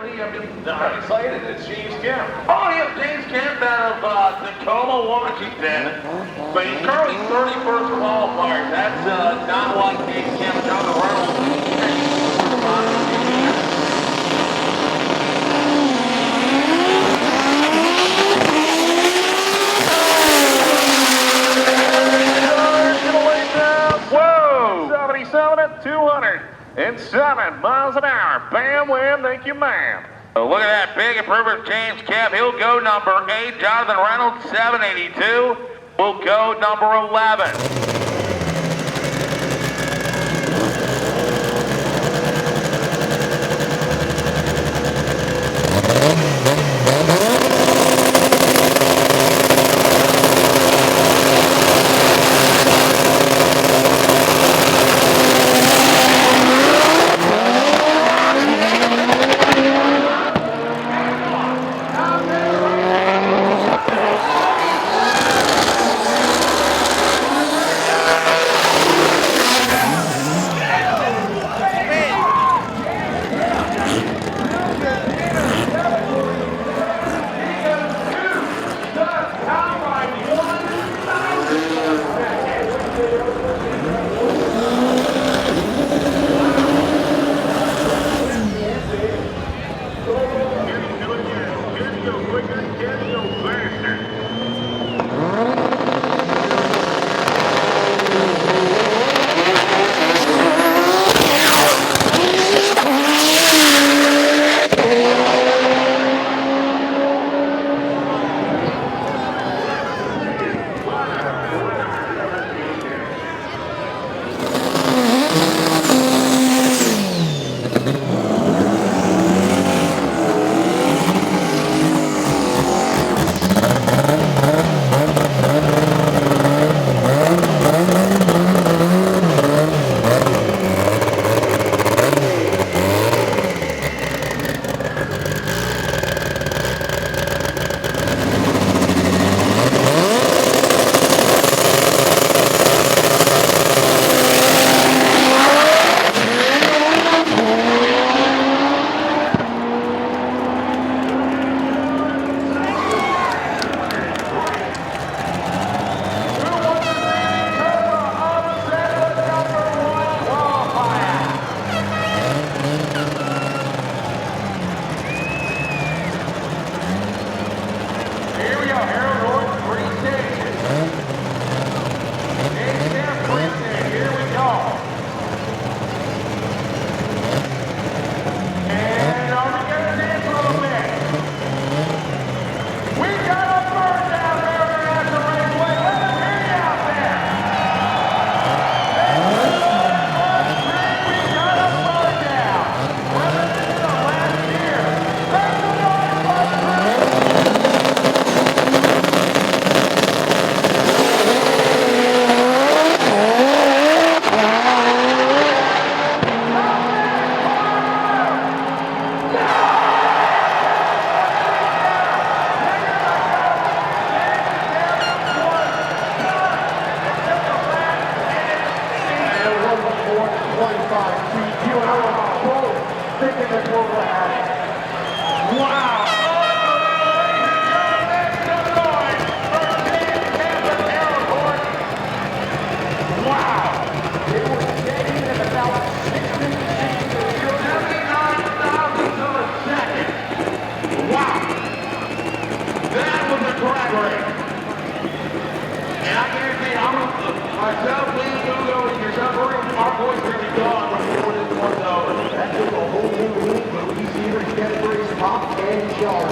I'm excited. It's James Kempf. Oh, yeah, James Kempf out of Tacoma, Washington. But he's currently 31st qualifier. That's not like James Kempf, John Reynolds. Whoa! 77 at 207 miles an hour. Bam, wham, thank you, ma'am. So look at that big improvement of James Kempf. He'll go number 8. Jonathan Reynolds, 782, will go number 11. Myself, Lee, Hugo, and yourself, our boys are going to be gone before this one's over. That took a whole new league, but we see every category's top and shelf.